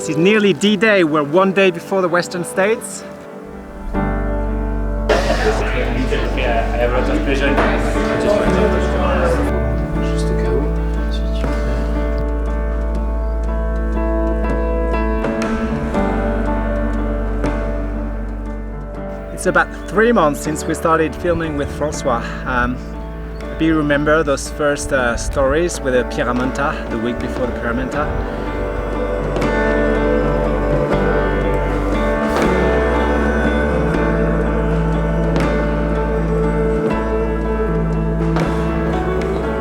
This is nearly D-Day. We're one day before the Western States. I have a lot of pleasure in It's about 3 months since we started filming with Francois. Maybe you remember those first stories with the Pyramenta, the week before the Pyramenta.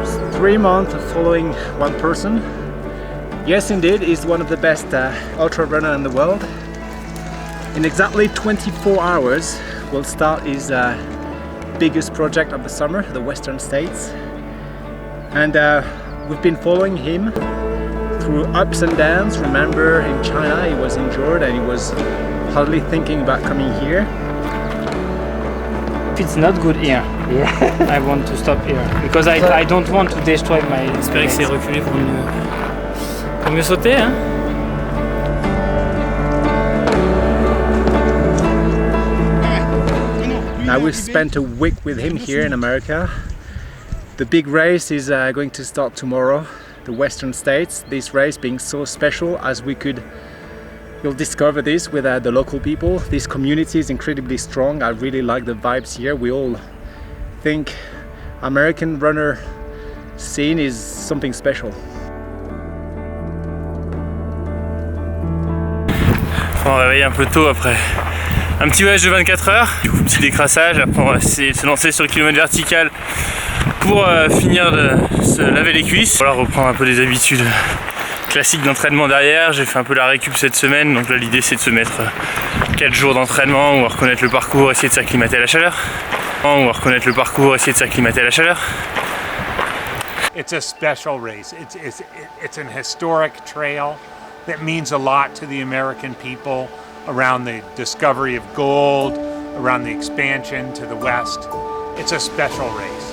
It's 3 months of following one person. Yes, indeed, he's one of the best ultra runners in the world. In exactly 24 hours, we'll start his biggest project of the summer, the Western States. And we've been following him through ups and downs. Remember, in China, he was injured and he was hardly thinking about coming here. If it's not good here, I want to stop here. Because I don't want to destroy my... J'espère que c'est reculé pour mieux sauter, hein. Now we've spent a week with him here in America. The big race is going to start tomorrow, the Western States. This race being so special as you'll discover this with the local people. This community is incredibly strong. I really like the vibes here. We all think American runner scene is something special. On va réveiller un peu tôt après un petit voyage de 24 heures, du coup petit décrassage, après on va essayer de se lancer sur le kilomètre vertical pour finir de se laver les cuisses. Voilà, reprendre un peu des habitudes classiques d'entraînement derrière. J'ai fait un peu la récup cette semaine, donc là l'idée c'est de se mettre 4 jours d'entraînement, on va reconnaître le parcours, essayer de s'acclimater à la chaleur. On va reconnaître le parcours, essayer de s'acclimater à la chaleur. It's a special race. It's an historic trail that means a lot to the American people around the discovery of gold, around the expansion to the west. It's a special race.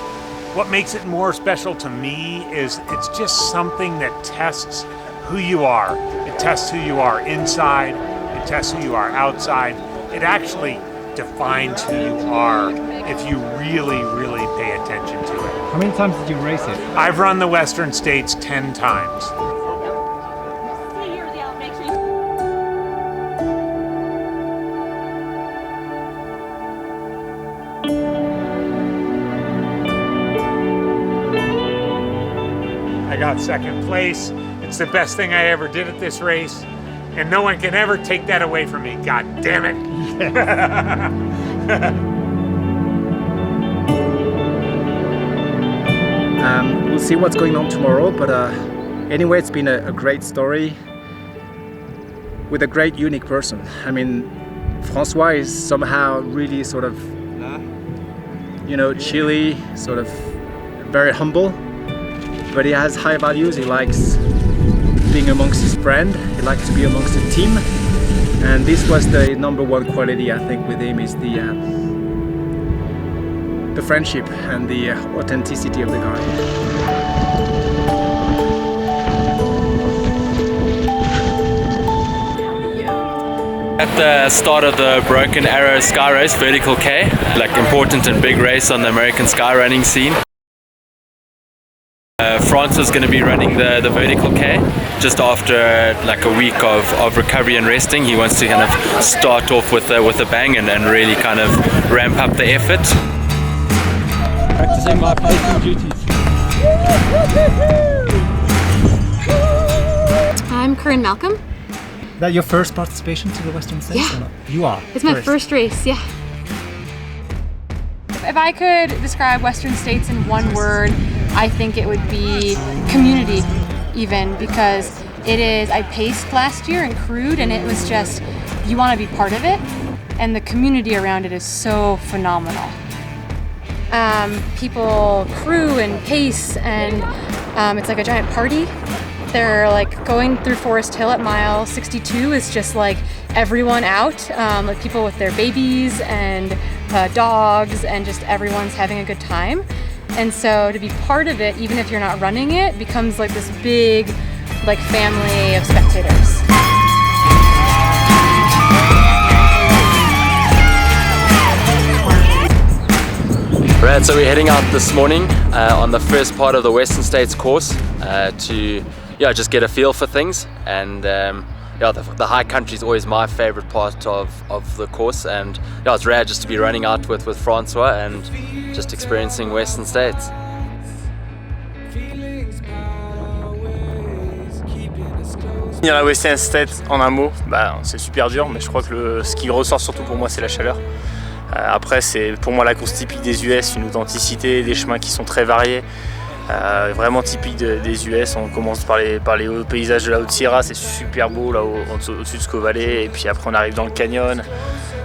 What makes it more special to me is it's just something that tests who you are. It tests who you are inside, it tests who you are outside. It actually defines who you are if you really, really pay attention to it. How many times did you race it? I've run the Western States 10 times. I got second place. It's the best thing I ever did at this race, and no one can ever take that away from me. God damn it. We'll see what's going on tomorrow, but anyway, it's been a great story with a great, unique person. I mean, Francois is somehow really sort of, you know, chilly, sort of very humble. But he has high values. He likes being amongst his friends. He likes to be amongst the team. And this was the number one quality I think with him, is the friendship and the authenticity of the guy. At the start of the Broken Arrow Sky Race, Vertical K, like important and big race on the American skyrunning scene. Francois is going to be running the Vertical K just after like a week of recovery and resting. He wants to kind of start off with a bang and really kind of ramp up the effort. Practicing my pacing duties. I'm Corinne Malcolm. Is that your first participation to the Western States? Yeah. Or not? You are. It's my first race, yeah. If I could describe Western States in one word, I think it would be community, even, because I paced last year and crewed, and it was just, you want to be part of it, and the community around it is so phenomenal. People crew and pace, and it's like a giant party. They're like going through Forest Hill at mile 62 is just like everyone out, like people with their babies and dogs, and just everyone's having a good time. And so to be part of it, even if you're not running it, becomes like this big like family of spectators. Alright, so we're heading out this morning on the first part of the Western States course to just get a feel for things, and the high country is always my favorite part of the course, and it's rad just to be running out with Francois and just experiencing Western States. Finir la Western States en un mot, c'est super dur, mais je crois que ce qui ressort surtout pour moi c'est la chaleur. Après c'est pour moi la course typique des US, une authenticité, des chemins qui sont très variés, vraiment typique des US. On commence par les hauts paysages de la Haute-Sierra, c'est super beau là au-dessus de Squaw Valley, et puis après on arrive dans le canyon.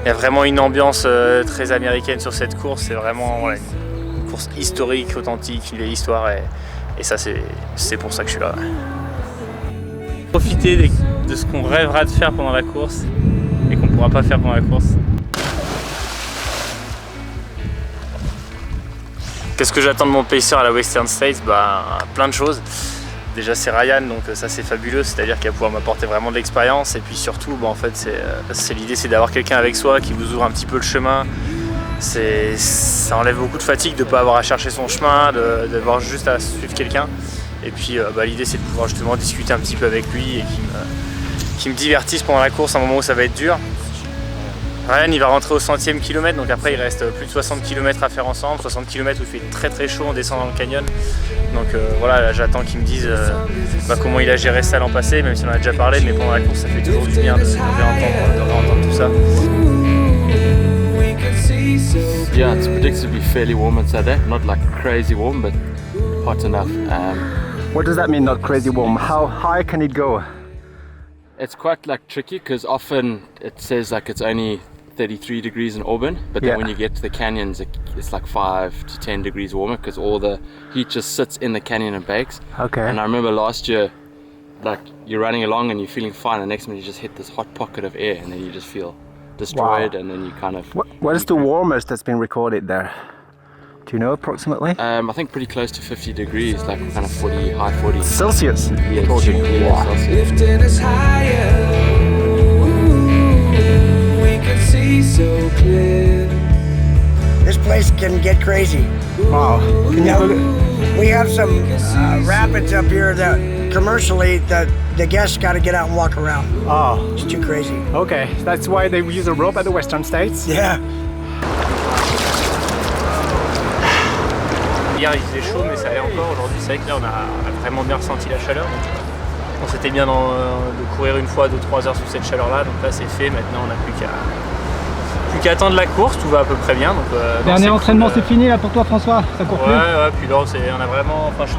Il y a vraiment une ambiance très américaine sur cette course, c'est vraiment une course historique, authentique, une vieille histoire, et ça c'est pour ça que je suis là. Profiter de ce qu'on rêvera de faire pendant la course et qu'on ne pourra pas faire pendant la course. Qu'est-ce que j'attends de mon pacer à la Western States? Plein de choses. Déjà c'est Ryan, donc ça c'est fabuleux, c'est-à-dire qu'il va pouvoir m'apporter vraiment de l'expérience, et puis surtout en fait l'idée c'est d'avoir quelqu'un avec soi qui vous ouvre un petit peu le chemin. Ça enlève beaucoup de fatigue de ne pas avoir à chercher son chemin, d'avoir juste à suivre quelqu'un. Et puis l'idée c'est de pouvoir justement discuter un petit peu avec lui et qui me divertisse pendant la course à un moment où ça va être dur. Ryan il va rentrer au 100e kilomètre, donc après il reste plus de 60 km à faire ensemble, 60 km où il fait très très chaud en descendant le canyon. Donc voilà, là j'attends qu'il me dise comment il a géré ça l'an passé, même si on en a déjà parlé, mais pendant la course ça fait toujours du bien de réentendre tout ça. Yeah, it's predicted to be fairly warm on Saturday, not like crazy warm, but hot enough. What does that mean, not crazy warm? How high can it go? It's quite tricky because often it says it's only 33 degrees in Auburn, but then when you get to the canyons it's 5 to 10 degrees warmer because all the heat just sits in the canyon and bakes. Okay. And I remember last year, you're running along and you're feeling fine, and next minute you just hit this hot pocket of air and then you just feel destroyed. Wow. And then you kind of... What is the warmest that's been recorded there? Do you know approximately? I think pretty close to 50 degrees, kind of 40, high 40s. Celsius? Yeah, Celsius. Lifting us higher, we can see so clear. This place can get crazy. Wow. We have some rapids up here that commercially the guests got to get out and walk around. Oh. It's too crazy. Okay, that's why they use a rope at the Western States? Yeah. Hier il faisait chaud, mais ça allait encore. Aujourd'hui c'est vrai que là on a vraiment bien ressenti la chaleur. Donc, on s'était bien de courir une fois 2-3 heures sous cette chaleur là, donc là c'est fait. Maintenant on n'a plus qu'à attendre la course, tout va à peu près bien. Donc, dernier entraînement c'est fini là pour toi François, ça court plus? Ouais, puis là on a vraiment, je sais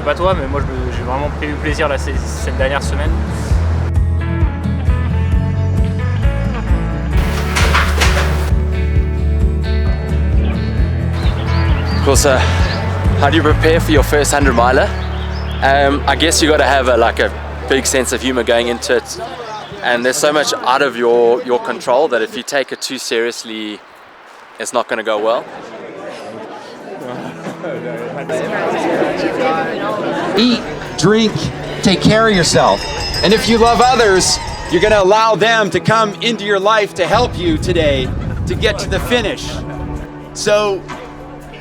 pas toi, mais moi j'ai vraiment pris du plaisir là cette dernière semaine. Of course, how do you prepare for your first 100 miler? I guess you got to have a big sense of humor going into it, and there's so much out of your control that if you take it too seriously, it's not going to go well. Eat, drink, take care of yourself, and if you love others, you're going to allow them to come into your life to help you today to get to the finish. So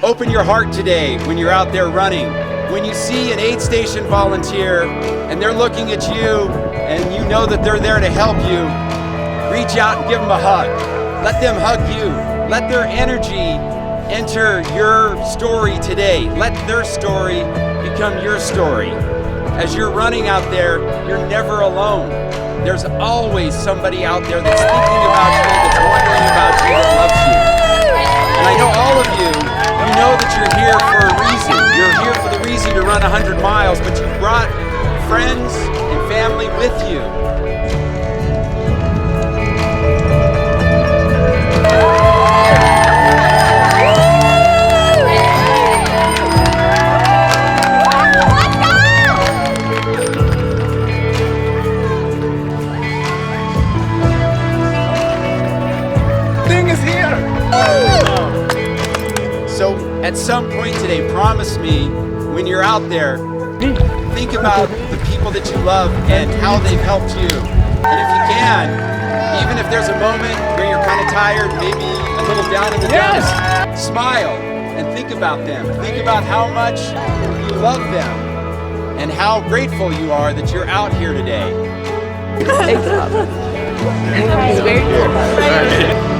open your heart today when you're out there running. When you see an aid station volunteer and they're looking at you and you know that they're there to help you, reach out and give them a hug. Let them hug you. Let their energy enter your story today. Let their story become your story. As you're running out there, you're never alone. There's always somebody out there that's thinking about you, that's wondering about you, that loves you. And I know all of you, you know that you're here for a reason. You're here for the reason to run 100 miles, but you brought friends and family with you. Thing is here! So at some point today, promise me when you're out there, think about the people that you love and how they've helped you. And if you can, even if there's a moment where you're kind of tired, maybe a little down in the dumps, smile. and think about them. Think about how much you love them and how grateful you are that you're out here today. Thanks, Papa. It was very cool.